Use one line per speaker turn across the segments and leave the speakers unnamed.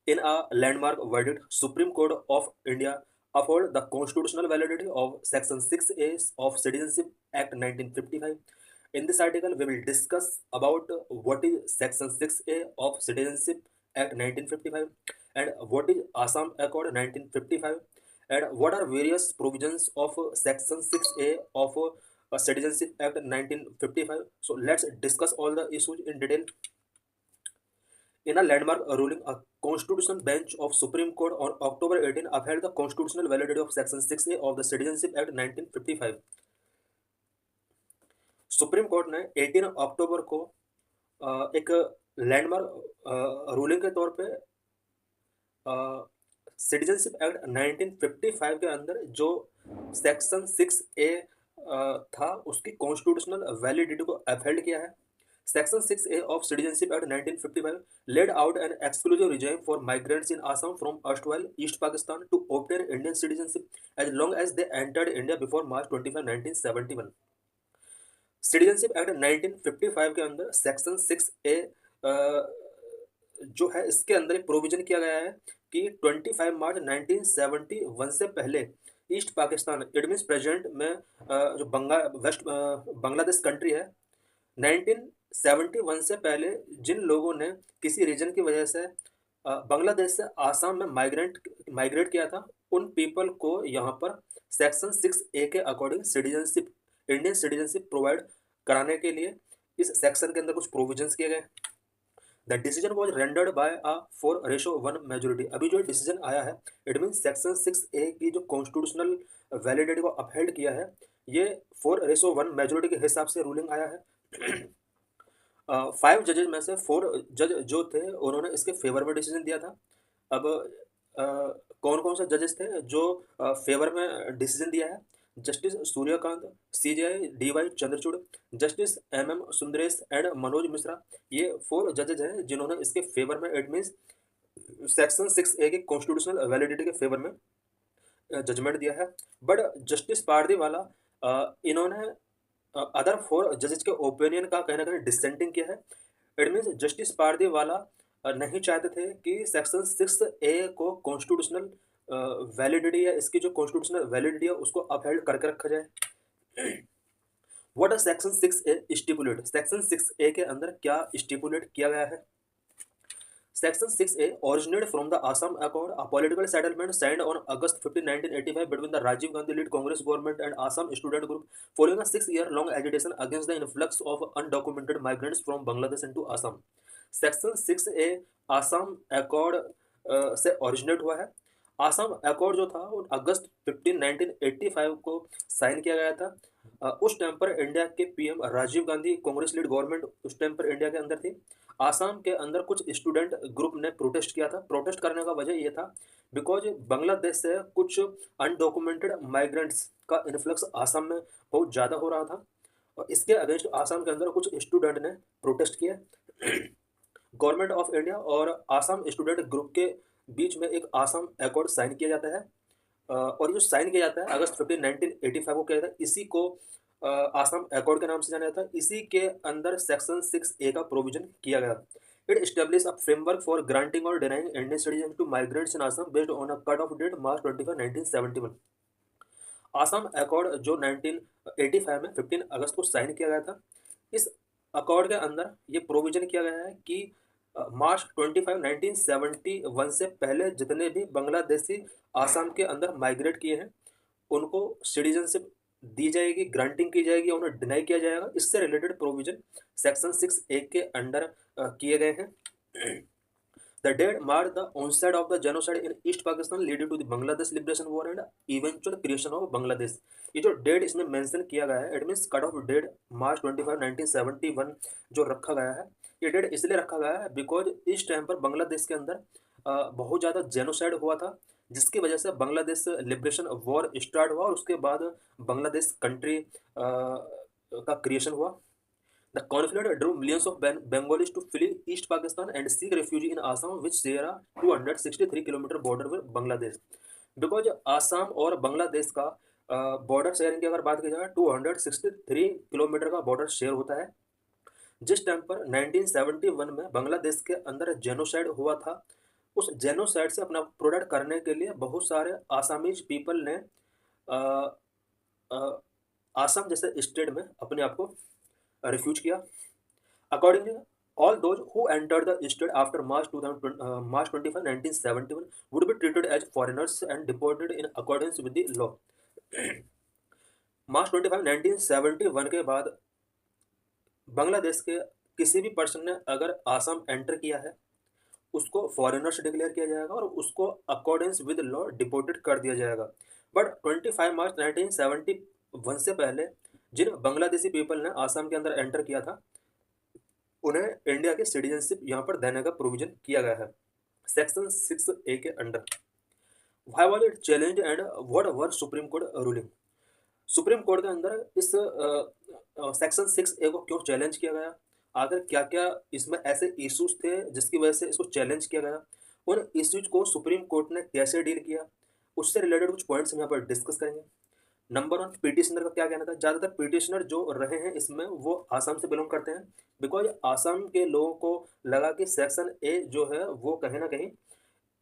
In a landmark verdict, Supreme Court of India upheld the constitutional validity of Section 6A of Citizenship Act 1955. In this article, we will discuss about what is Section 6A of Citizenship Act 1955 and what is Assam Accord 1955 and what are various provisions of Section 6A of Citizenship Act 1955. So let's discuss all the issues in detail. In a landmark ruling, a constitutional bench of Supreme Court on October 18 upheld the constitutional validity of Section 6A of the Citizenship Act 1955. Supreme court ने 18 अक्टूबर को एक landmark ruling के तौर पे citizenship act 1955 के अंदर जो section 6A था उसकी कॉन्स्टिट्यूशनल वैलिडिटी को अपहेल्ड किया है. Section 6A of Citizenship Act 1955 laid out an exclusive regime for migrants in Assam from erstwhile East Pakistan to obtain Indian citizenship as long as they entered India before March 25, 1971. Citizenship act 1955 के अंदर section 6A जो है इसके अंदर एक provision किया गया है कि 25 मार्च 1971 से पहले east Pakistan it means present में जो बांग्लादेश कंट्री है 1971 से पहले जिन लोगों ने किसी रीजन की वजह से बांग्लादेश से आसाम में माइग्रेट किया था उन पीपल को यहाँ पर सेक्शन 6A के according citizenship Indian citizenship provide कराने के लिए इस सेक्शन के अंदर कुछ प्रोविजंस किए गए. The decision was rendered by a 4:1 majority. अभी जो डिसीजन आया है इट मीन सेक्शन 6A की जो कॉन्स्टिट्यूशनल वैलिडिटी को अपहेल्ड किया है ये 4:1 मेजोरिटी के हिसाब से रूलिंग आया है. 5 जजेज में से 4 जज जो थे उन्होंने इसके फेवर में डिसीजन दिया था. अब कौन कौन से जजेस थे जो फेवर में डिसीजन दिया है? Justice Suryakant, CJI DY Chandrachud, justice MM Sundresh and Manoj Mishra. ये 4 जजेज हैं जिन्होंने इसके फेवर में इट मीन्स सेक्शन 6A के कॉन्स्टिट्यूशनल वैलिडिटी के फेवर में जजमेंट दिया है. बट जस्टिस पारदीवाला इन्होंने अदर 4 जजेज के ओपिनियन का कहीं ना कहीं डिसेंटिंग किया है. इट मीन्स जस्टिस पारदीवाला नहीं चाहते थे कि सेक्शन 6A को कॉन्स्टिट्यूशनल वैलिडिटी या इसकी जो कॉन्स्टिट्यूशनल वैलिडिटी है उसको अपहेल्ड करके रखा जाए. What are section 6A stipulate? Section 6A के अंदर क्या स्टिपुलेट किया गया है? Section 6A originated from the Assam Accord, a political settlement signed on August 15, 1985 between the Rajiv Gandhi-led Congress government and Assam student group following a 6-year-long agitation against the influx of undocumented migrants from Bangladesh into Assam. Section 6A Assam Accord से originate हुआ है. Assam accord जो था वो अगस्त 15, 1985 को sign किया गया था. उस टाइम पर इंडिया के PM Rajiv Gandhi Congress lead government उस टाइम पर इंडिया के अंदर थी. आसाम के अंदर कुछ स्टूडेंट ग्रुप ने प्रोटेस्ट किया था. प्रोटेस्ट करने का वजह ये था बिकॉज बांग्लादेश से कुछ अनडॉक्यूमेंटेड माइग्रेंट्स का इन्फ्लक्स आसाम में बहुत ज़्यादा हो रहा था और इसके अगेंस्ट आसाम के अंदर कुछ स्टूडेंट ने प्रोटेस्ट किया. गवर्नमेंट ऑफ इंडिया और आसाम स्टूडेंट ग्रुप के बीच में एक आसाम अकॉर्ड साइन किया जाता है और जो साइन किया जाता है अगस्त 15, 1985 को किया जाता है. इसी को आसाम अकॉर्ड के नाम से जाना जाता है. इसी के अंदर सेक्शन 6A का प्रोविजन किया गया. It establish a framework for granting और denying Indian citizen to migrants in Assam based on a cut off date March 25, 1971. Assam accord जो 1985 में 15 अगस्त को साइन किया गया था. इस अकॉर्ड के अंदर ये प्रोविजन किया गया है कि मार्च 25, 1971 से पहले जितने भी बांग्लादेशी आसाम के अंदर माइग्रेट किए हैं उनको सिटीजनशिप दी जाएगी, ग्रांटिंग की जाएगी, उन्हें डिनाई किया जाएगा. इससे रिलेटेड प्रोविजन सेक्शन 6A के अंडर किए गए हैं. The date marked the onset of the genocide in East Pakistan leading to the Bangladesh Liberation War and eventual creation of Bangladesh. ये जो डेट इसमें मेंशन किया गया है it means cut off date March 25, 1971 जो रखा गया है ये डेट इसलिए रखा गया है बिकॉज इस टाइम पर बांग्लादेश के अंदर बहुत ज़्यादा जेनोसाइड हुआ था जिसकी वजह से बांग्लादेश लिबरेशन वॉर स्टार्ट हुआ और उसके बाद बांग्लादेश कंट्री का क्रिएशन हुआ. The conflict drew millions of Bengalis to flee East Pakistan and seek refuge in Assam, which share a 263-kilometer border with Bangladesh. Because Assam और बांग्लादेश का बॉर्डर शेयरिंग की अगर बात की जाए 263 किलोमीटर का बॉर्डर शेयर होता है. जिस टाइम पर 1971 में बांग्लादेश के अंदर जेनोसाइड हुआ था उस जेनोसाइड से अपना प्रोटेक्ट करने के लिए बहुत सारे आसामीज पीपल ने अ, अ, आसाम जैसे स्टेट में अपने आप को रिफ्यूज किया। Accordingly, all those who entered the state after March 25, 1971 would be treated as foreigners and deported in accordance with the law. मार्च 25, 1971 के बाद बांग्लादेश के किसी भी पर्सन ने अगर आसाम एंटर किया है, उसको फॉरेनर्स डिक्लेयर किया जाएगा और उसको अकॉर्डेंस विद लॉ डिपोर्टेड कर दिया जाएगा। बट 25 मार्च 1971 से पहले जिन बांग्लादेशी पीपल ने आसाम के अंदर एंटर किया था, उन्हें इंडिया की सिटीजनशिप यहाँ पर देने का प्रोविजन किया गया है सेक्शन 6A के under. Why was it challenged and what were supreme court ruling? Supreme court के अंदर इस सेक्शन 6A को क्यों चैलेंज किया गया? आखिर क्या क्या इसमें ऐसे इश्यूज थे जिसकी वजह से इसको चैलेंज किया गया? उन इश्यूज को सुप्रीम कोर्ट ने कैसे डील किया, उससे रिलेटेड कुछ पॉइंट्स हम यहाँ पर डिस्कस करेंगे। नंबर वन, पिटिशनर का क्या कहना था? ज़्यादातर पिटिशनर जो रहे हैं इसमें वो आसाम से बिलोंग करते हैं, बिकॉज आसाम के लोगों को लगा कि सेक्शन ए जो है वो कहीं ना कहीं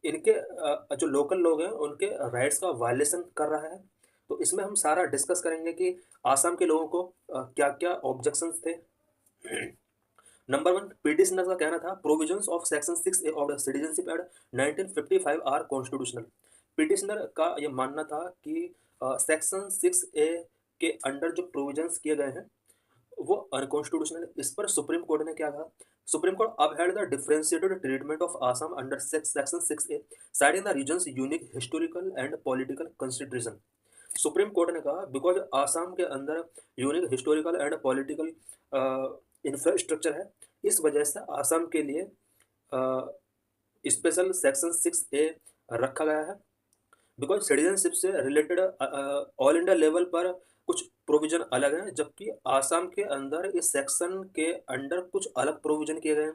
इनके जो लोकल लोग हैं उनके राइट्स का वायलेशन कर रहा है। तो इसमें हम सारा डिस्कस करेंगे कि आसाम के लोगों को क्या क्या ऑब्जेक्शंस थे। नंबर वन, पिटिशनर का कहना था provisions of section 6A of the citizenship act 1955 are constitutional. Petitioner का ये मानना था कि सेक्शन 6A के अंडर जो प्रोविजंस किए गए हैं वो अनकॉन्स्टिट्यूशनल। इस पर सुप्रीम कोर्ट ने क्या कहा? Supreme court upheld the differentiated treatment of Assam under section 6A, citing the region's unique historical and political consideration। Supreme court ने कहा बिकॉज आसाम के अंदर unique historical and political infrastructure है, इस वजह से आसाम के लिए स्पेशल सेक्शन 6A रखा गया है। बिकॉज सिटीजनशिप से रिलेटेड ऑल इंडिया लेवल पर कुछ प्रोविजन अलग हैं, जबकि आसाम के अंदर इस सेक्शन के अंडर कुछ अलग प्रोविजन किए गए हैं।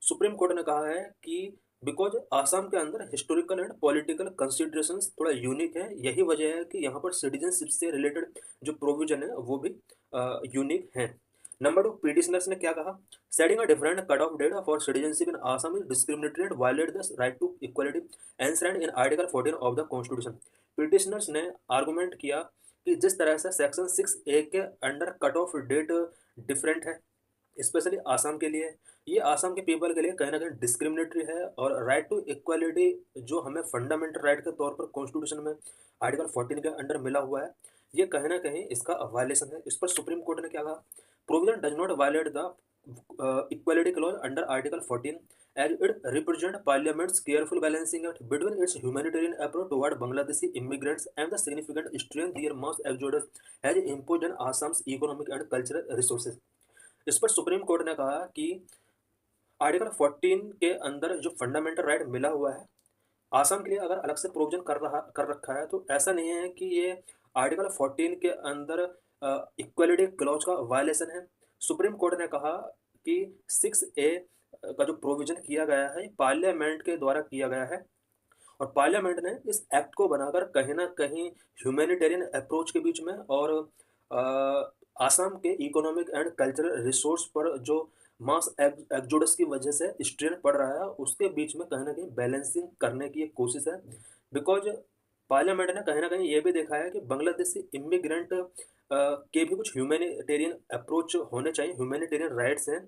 सुप्रीम कोर्ट ने कहा है कि बिकॉज आसाम के अंदर हिस्टोरिकल एंड पॉलिटिकल कंसिडरेशंस थोड़ा यूनिक है, यही वजह है कि यहाँ पर सिटीजनशिप से रिलेटेड जो प्रोविजन है वो भी यूनिक है। नंबर टू, पिटिशनर्स ने क्या कहा? Setting a different cut off date for citizenship in Assam is discriminatory and violate the right to equality enshrined in article 14 of the constitution. Petitioners ने आर्गूमेंट किया कि जिस तरह से सेक्शन 6A के under cut off date different है, specially Assam के लिए, ये आसाम के पीपल के लिए कहीं ना कहीं डिस्क्रिमिनेटरी है। और राइट टू इक्वालिटी जो हमें फंडामेंटल राइट के तौर पर कॉन्स्टिट्यूशन में आर्टिकल 14 के अंडर मिला हुआ है, ये कहीं ना कहीं इसका वायलेशन है। इस पर सुप्रीम कोर्ट ने क्या कहा? Provision does not violate the equality clause under article 14 as it represents Parliament's careful balancing act between its humanitarian approach toward Bangladeshi immigrants and the significant strain their mass exodus has imposed on Assam's economic and cultural resources। इस पर supreme court ने कहा कि article 14 के अंदर जो fundamental right मिला हुआ है आसाम के लिए, अगर अलग से प्रोविजन कर रखा है, तो ऐसा नहीं है कि ये आर्टिकल 14 के अंदर इक्वलिटी क्लॉज का वायलेशन है। सुप्रीम कोर्ट ने कहा कि 6A का जो प्रोविजन किया गया है पार्लियामेंट के द्वारा किया गया है, और पार्लियामेंट ने इस एक्ट को बनाकर कहीं ना कहीं ह्यूमैनिटेरियन अप्रोच के बीच में और आसाम के इकोनॉमिक एंड कल्चरल रिसोर्स पर जो मास एक्सोडस की वजह से स्ट्रेन पड़ रहा है उसके बीच में कहीं ना कहीं बैलेंसिंग करने की एक कोशिश है। बिकॉज पार्लियामेंट ने कहीं ना कहीं ये भी देखा है कि बांग्लादेशी इमिग्रेंट के भी कुछ ह्यूमैनिटेरियन अप्रोच होने चाहिए, ह्यूमैनिटेरियन राइट्स हैं।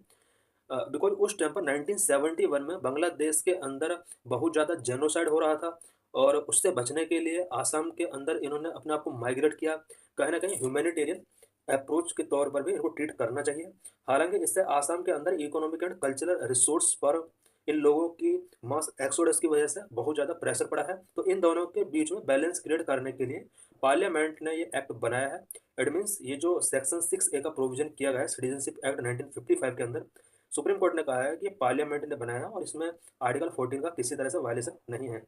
बिकॉज उस टाइम पर 1971 में बांग्लादेश के अंदर बहुत ज़्यादा जेनोसाइड हो रहा था, और उससे बचने के लिए आसाम के अंदर इन्होंने अपने आप को माइग्रेट किया। कहीं ना कहीं ह्यूमैनिटेरियन अप्रोच के तौर पर भी इनको ट्रीट करना चाहिए। हालांकि इससे आसाम के अंदर इकोनॉमिक एंड कल्चरल रिसोर्स पर इन लोगों की मास एक्सोडस की वजह से बहुत ज़्यादा प्रेशर पड़ा है। तो इन दोनों के बीच में बैलेंस क्रिएट करने के लिए पार्लियामेंट ने ये एक्ट बनाया है। इट मीन्स ये जो सेक्शन 6A का प्रोविजन किया गया है सिटीजनशिप एक्ट 1955 के अंदर, सुप्रीम कोर्ट ने कहा है कि पार्लियामेंट ने बनाया और इसमें आर्टिकल 14 का किसी तरह से वायलेशन नहीं है।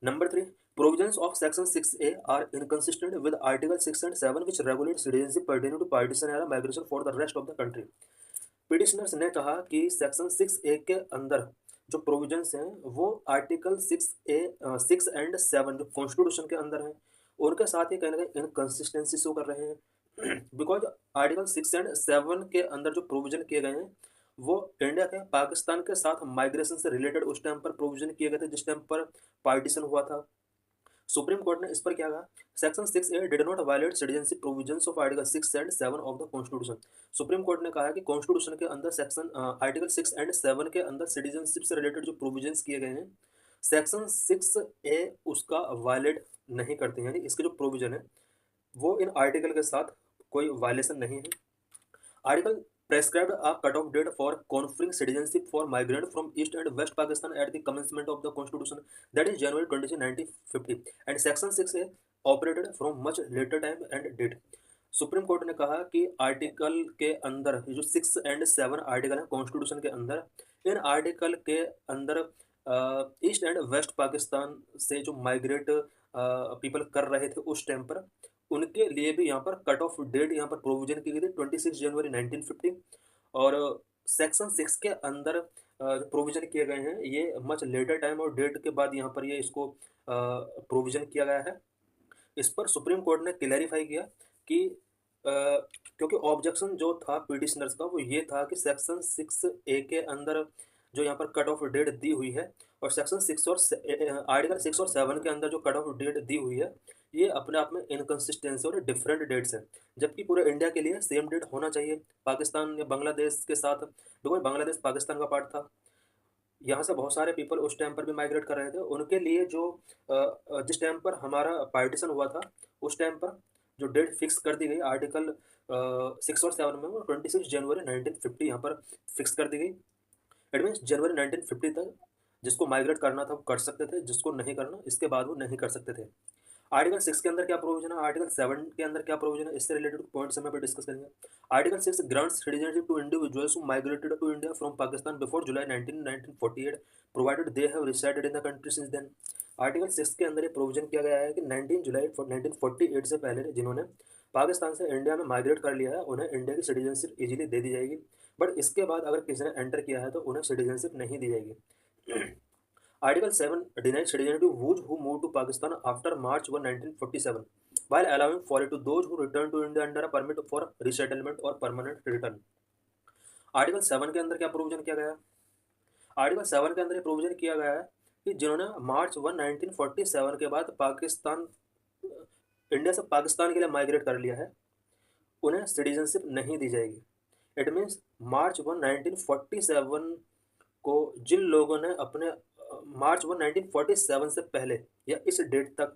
Number 3, provisions of section 6A are inconsistent with article 6 and 7 which regulate citizenship pertaining to partition era migration for the rest of the country। Petitioners ने कहा कि सेक्शन 6A के अंदर जो प्रोविजंस हैं वो आर्टिकल 6 एंड 7 जो कॉन्स्टिट्यूशन के अंदर हैं उनके साथ ही कहीं ना कहीं इनकन्सिस्टेंसी शो कर रहे हैं। बिकॉज आर्टिकल 6 एंड 7 के अंदर जो प्रोविजन किए गए हैं वो इंडिया के पाकिस्तान के साथ माइग्रेशन से रिलेटेड उस टाइम पर प्रोविजन किए गए थे जिस टाइम पर पार्टीशन हुआ था। सुप्रीम कोर्ट ने इस पर क्या कहा, section 6A did not violate citizenship provisions of article 6 and 7 of the constitution. Supreme court ने कहा है कि कॉन्स्टिट्यूशन के अंदर सेक्शन आर्टिकल 6 एंड 7 के अंदर सिटीजनशिप से रिलेटेड जो प्रोविजंस किए गए हैं, सेक्शन 6A उसका वायलेट नहीं करते हैं, यानी इसके जो प्रोविजन है वो इन आर्टिकल के साथ कोई वायलेशन नहीं है। Article prescribed a cutoff date for conferring citizenship for migrants from East and West Pakistan at the commencement of the Constitution, that is January 26, 1950, and Section 6A operated from much later time and date. Supreme court ने कहा कि article के अंदर जो 6 and 7 article है constitution के अंदर, in article के अंदर ईस्ट एंड वेस्ट पाकिस्तान से जो माइग्रेट पीपल कर रहे थे उस टाइम पर, उनके लिए भी यहाँ पर कट ऑफ डेट यहाँ पर प्रोविजन की गई थी 26 जनवरी 1950। और सेक्शन 6 के अंदर जो प्रोविजन किए गए हैं ये मच लेटर टाइम और डेट के बाद यहाँ पर ये इसको प्रोविजन किया गया है। इस पर सुप्रीम कोर्ट ने क्लैरिफाई किया कि क्योंकि ऑब्जेक्शन जो था पिटिशनर्स का वो ये था कि सेक्शन 6A के अंदर जो यहाँ पर कट ऑफ डेट दी हुई है और सेक्शन 6 और आर्टिकल 6 और 7 के अंदर जो कट ऑफ डेट दी हुई है ये अपने आप में इनकन्सिस्टेंसी और डिफरेंट डेट्स हैं, जबकि पूरे इंडिया के लिए सेम डेट होना चाहिए। पाकिस्तान या बांग्लादेश के साथ, देखो बांग्लादेश पाकिस्तान का पार्ट था, यहाँ से बहुत सारे पीपल उस टाइम पर भी माइग्रेट कर रहे थे, उनके लिए जो जिस टाइम पर हमारा पार्टीशन हुआ था उस टाइम पर जो डेट फिक्स कर दी गई आर्टिकल 6 और 7 में, वो 26 जनवरी 1950 यहाँ पर फिक्स कर दी गई। इट मीन्स जनवरी 1950 तक जिसको माइग्रेट करना था वो कर सकते थे, जिसको नहीं करना इसके बाद वो नहीं कर सकते थे। आर्टिकल 6 के अंदर क्या प्रोविजन है, आर्टिकल 7 के अंदर क्या प्रोविजन है, इससे रिलेटेड पॉइंट्स हम यहाँ पे डिस्कस करेंगे। Article 6 grants citizenship to individuals who migrated to India from Pakistan before July 1948 provided they have resided in the country since then. Article 6 के अंदर ये प्रोविजन किया गया है कि 19 जुलाई 1948 से पहले जिन्होंने पाकिस्तान से इंडिया में माइग्रेट कर लिया है उन्हें इंडिया की सिटीजनशिप इजीली दे दी जाएगी, बट इसके बाद अगर किसी ने एंटर किया है तो उन्हें सिटीजनशिप नहीं दी जाएगी। Article 7 denies citizenship to those who moved to Pakistan after March 1, 1947, while allowing for it to those who return to India under a permit for resettlement or permanent return. Article 7 के अंदर क्या provision किया गया है, article 7 के अंदर ये provision किया गया है कि जिन्होंने मार्च 1, 1947 के बाद पाकिस्तान इंडिया से पाकिस्तान के लिए माइग्रेट कर लिया है उन्हें सिटीजनशिप नहीं दी जाएगी। इट मीन्स मार्च 1, 1947 को जिन लोगों ने अपने मार्च 1, 1947 से पहले या इस डेट तक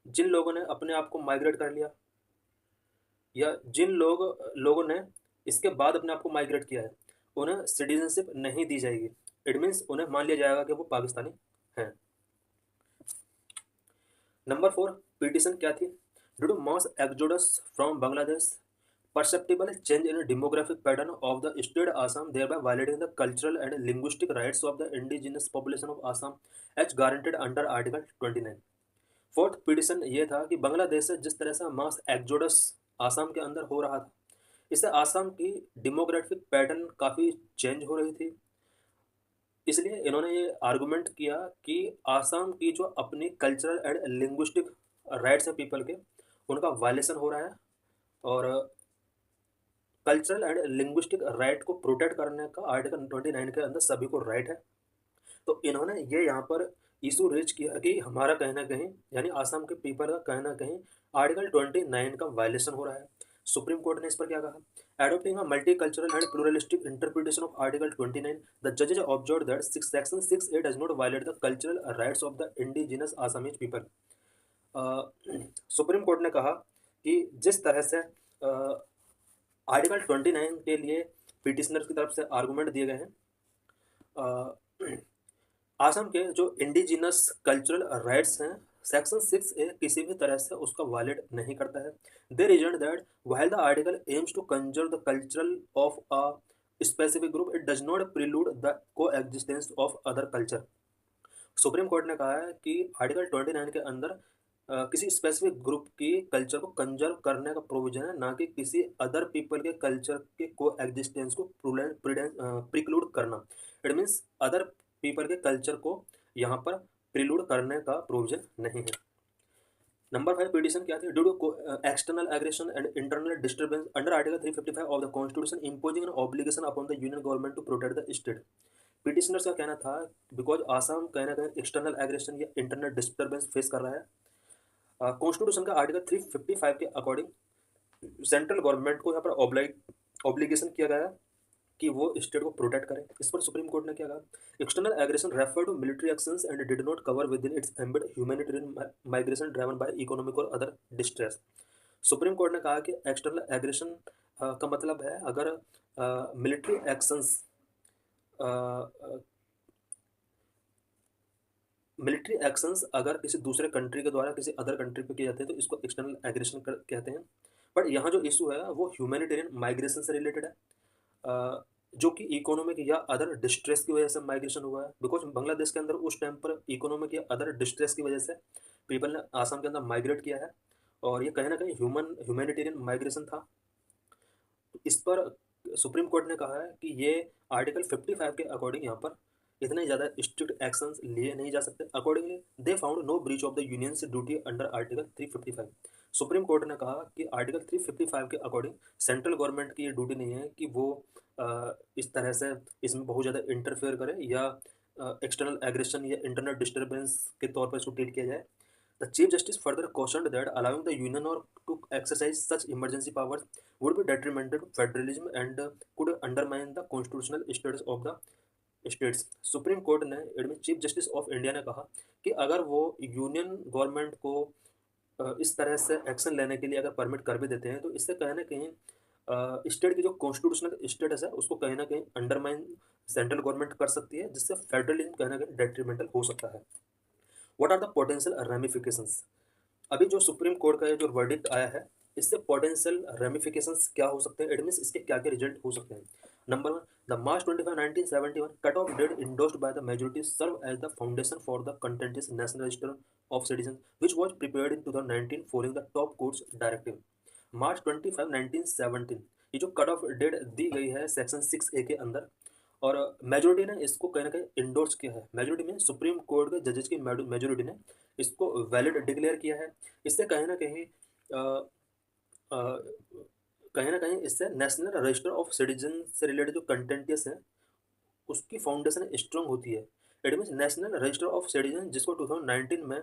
जिन लोगों ने अपने आप को माइग्रेट कर लिया या जिन लोगों ने इसके बाद अपने आप को माइग्रेट किया है उन्हें सिटीजनशिप नहीं दी जाएगी। इट मीन्स उन्हें मान लिया जाएगा कि वो पाकिस्तानी हैं। नंबर 4 पिटिशन क्या थी, due to mass exodus from Bangladesh perceptible change in demographic pattern of the state Assam, thereby violating the cultural and linguistic rights of the indigenous population of Assam as guaranteed under Article 29। Fourth petition ये था कि बांग्लादेश से जिस तरह से mass exodus Assam के अंदर हो रहा था, इससे आसाम की डेमोग्राफिक पैटर्न काफ़ी चेंज हो रही थी, इसलिए इन्होंने ये आर्गूमेंट किया कि आसाम की जो अपनी कल्चरल एंड लिंग्विस्टिक राइट्स हैं पीपल के उनका वायलेशन हो रहा है और कल्चरल एंड लिंग्विस्टिक राइट को प्रोटेक्ट करने का आर्टिकल 29 के अंदर सभी को राइट है। तो इन्होंने ये यहाँ पर इशू रेज किया कि हमारा कहीं ना कहीं यानी आसाम के पीपल का कहीं ना कहीं आर्टिकल 29 का वायलेशन हो रहा है। सुप्रीम कोर्ट ने इस पर क्या कहा, adopting a multicultural and pluralistic interpretation of article 29, the जजेज observe that section 6A does not violate the cultural rights of the indigenous Assamese people. Supreme court ने कहा कि जिस तरह से आर्टिकल 29 के लिए पिटिशनर की तरफ से आर्गूमेंट दिए गए हैं, आसाम के जो इंडिजिनस कल्चरल राइट्स हैं सेक्शन 6A किसी भी तरह से उसका वायलेट नहीं करता है। They reason that while the article aims to conserve the cultural of a specific group it does not prelude the coexistence of other culture. Supreme court ने कहा है कि आर्टिकल 29 के अंदर किसी स्पेसिफिक ग्रुप की कल्चर को conserve करने का प्रोविजन है, ना कि किसी अदर पीपल के कल्चर के को एग्जिस्टेंस को प्रिक्लूड करना। इट मीन्स अदर पीपल के कल्चर को यहाँ पर प्रिलूड करने का प्रोविजन नहीं है। नंबर 5 पिटीशन क्या थी? Due to external aggression and internal disturbance under article 355 of the constitution imposing an obligation upon the union government to protect the state. Petitioners का कहना था बिकॉज आसाम कहीं ना कहीं एक्सटर्नल एग्रेशन या इंटरनल डिस्टर्बेंस फेस कर रहा है, कॉन्स्टिट्यूशन का आर्टिकल 355 के अकॉर्डिंग सेंट्रल गवर्नमेंट को यहाँ पर ऑब्लिगेशन किया गया कि वो स्टेट को प्रोटेक्ट करे। इस पर सुप्रीम कोर्ट ने क्या कहा? External aggression refer to military actions and did not cover within its ambit humanitarian migration driven by economic और अदर डिस्ट्रेस। सुप्रीम कोर्ट ने कहा कि एक्सटर्नल एग्रेशन का मतलब है अगर मिलिट्री एक्शंस मिलिट्री एक्शंस अगर किसी दूसरे कंट्री के द्वारा किसी अदर कंट्री पे किए जाते हैं तो इसको एक्सटर्नल एग्रेशन कहते हैं। बट यहाँ जो इशू है वो ह्यूमैनिटेरियन माइग्रेशन से रिलेटेड है, जो कि इकोनॉमिक या अदर डिस्ट्रेस की वजह से माइग्रेशन हुआ है। बिकॉज बांग्लादेश के अंदर उस टाइम पर इकोनॉमिक या अदर डिस्ट्रेस की वजह से पीपल ने आसाम के अंदर माइग्रेट किया है और ये कहीं ना कहीं ह्यूमैनिटेरियन माइग्रेशन था। इस पर सुप्रीम कोर्ट ने कहा है कि ये आर्टिकल 55 के अकॉर्डिंग यहाँ पर इतने ज़्यादा स्ट्रिक्ट एक्शंस लिए नहीं जा सकते। Accordingly they found no breach of the union's duty under article 355। Supreme court ने कहा कि आर्टिकल 355 के अकॉर्डिंग सेंट्रल गवर्नमेंट की ये ड्यूटी नहीं है कि वो इस तरह से इसमें बहुत ज़्यादा इंटरफेयर करे या एक्सटर्नल एग्रेशन या इंटरनल डिस्टर्बेंस के तौर पर इसको ट्रीट किया जाए। The Chief Justice further cautioned that allowing the Union or to exercise such emergency powers would be detrimental to federalism and could undermine the constitutional status of the states। Supreme court ने इसमें chief justice of India ने कहा कि अगर वो union government को इस तरह से एक्शन लेने के लिए अगर परमिट कर भी देते हैं तो इससे कहीं ना कहीं स्टेट की जो कॉन्स्टिट्यूशनल स्टेटस है उसको कहीं ना कहीं अंडरमाइन सेंट्रल गवर्नमेंट कर सकती है, जिससे फेडरलिज्म कहीं ना कहीं डेट्रीमेंटल हो सकता है। What are the potential ramifications? अभी जो सुप्रीम कोर्ट का ये जो वर्डिक्ट आया है इससे पोटेंशियल रेमिफिकेशंस क्या हो सकते हैं, इट मीन्स इसके क्या क्या रिजल्ट हो सकते हैं। Number 1, the March 25 1971 cut off date endorsed by the majority serve as the foundation for the contentious national register of citizen which was prepared in 2019 following the top courts directive. March 25 1917 ये जो cut off date दी गई है section 6A के अंदर, और majority ने इसको कहीं ना कहीं इंडोर्स किया है। मेजोरिटी में सुप्रीम कोर्ट के जजेस की मेजोरिटी ने इसको वैलिड डिक्लेयर किया है। इससे कहीं ना कहीं इससे नेशनल रजिस्टर ऑफ सिटीजन से रिलेटेड जो कंटेंटियस है उसकी फाउंडेशन स्ट्रांग होती है। It means national register of citizen जिसको 2019 में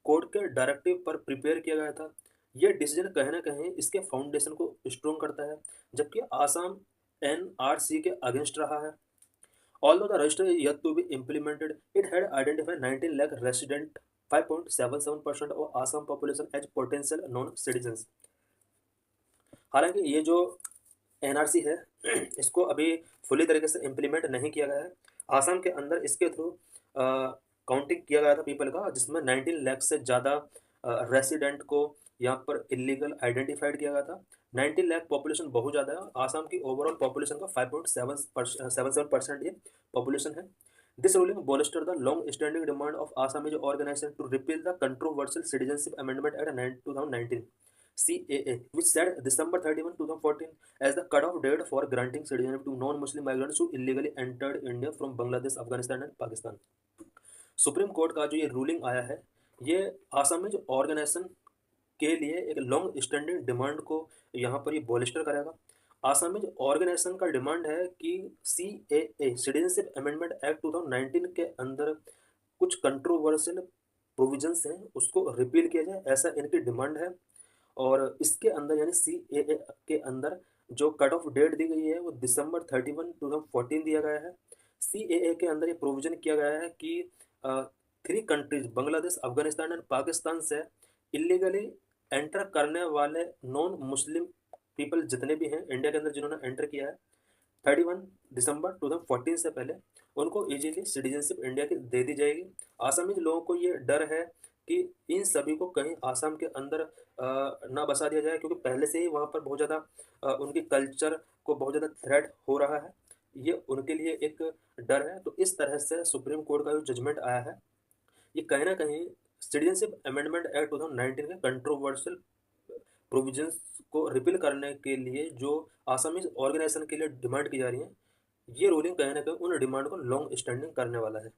कोर्ट के डायरेक्टिव पर प्रिपेयर किया गया था, ये डिसीजन कहीं ना कहीं इसके फाउंडेशन को स्ट्रांग करता है, जबकि आसाम NRC के अगेंस्ट रहा है। Although the register is yet to be implemented, it had identified 19 lakh resident, 5.77% of Assam population as potential non-citizens। हालांकि ये जो NRC है इसको अभी फुली तरीके से इम्प्लीमेंट नहीं किया गया है। आसाम के अंदर इसके थ्रू काउंटिंग किया गया था पीपल का, जिसमें 19 लाख से ज़्यादा रेसिडेंट को यहाँ पर इलीगल आइडेंटिफाइड किया गया था। 19 लाख पॉपुलेशन बहुत ज़्यादा है। आसाम की ओवरऑल पॉपुलेशन का 5.77% ये पॉपुलेशन है। This ruling bolstered the long standing demand of Assamese organization to repeal the controversial Citizenship Amendment Act 2019 CAA, which set December 31, 2014 as the cutoff date for granting citizenship to non-Muslim migrants who illegally entered India from Bangladesh, Afghanistan and Pakistan। Supreme court का जो ये ruling आया है ये Assamese organisation के लिए एक long standing demand को यहाँ पर ये बॉलिस्टर करेगा। आसामीज ऑर्गेनाइजेशन का डिमांड है कि CAA सिटीजनशिप अमेंडमेंट एक्ट 2019 के अंदर कुछ कंट्रोवर्शियल प्रोविजंस हैं उसको रिपील किया जाए, ऐसा इनकी डिमांड है। और इसके अंदर यानी CAA के अंदर जो कट ऑफ डेट दी गई है वो December 31, 2014 दिया गया है। CAA के अंदर ये प्रोविजन किया गया है कि 3 कंट्रीज बांग्लादेश, अफगानिस्तान एंड पाकिस्तान से इलीगली एंटर करने वाले नॉन मुस्लिम पीपल जितने भी हैं इंडिया के अंदर जिन्होंने एंटर किया है 31 दिसंबर 2014 से पहले, उनको इजीली सिटीजनशिप इंडिया की दे दी जाएगी। आसामी लोगों को ये डर है कि इन सभी को कहीं आसाम के अंदर ना बसा दिया जाए, क्योंकि पहले से ही वहाँ पर बहुत ज़्यादा उनकी कल्चर को बहुत ज़्यादा थ्रेट हो रहा है, ये उनके लिए एक डर है। तो इस तरह से सुप्रीम कोर्ट का जो जजमेंट आया है ये कहीं ना कहीं सिटीजनशिप अमेंडमेंट एक्ट 2019 के कंट्रोवर्शियल प्रोविजंस को रिपील करने के लिए जो आसामीज ऑर्गेनाइजेशन के लिए डिमांड की जा रही है, ये रूलिंग कहीं ना कहीं उन डिमांड को लॉन्ग स्टैंडिंग करने वाला है।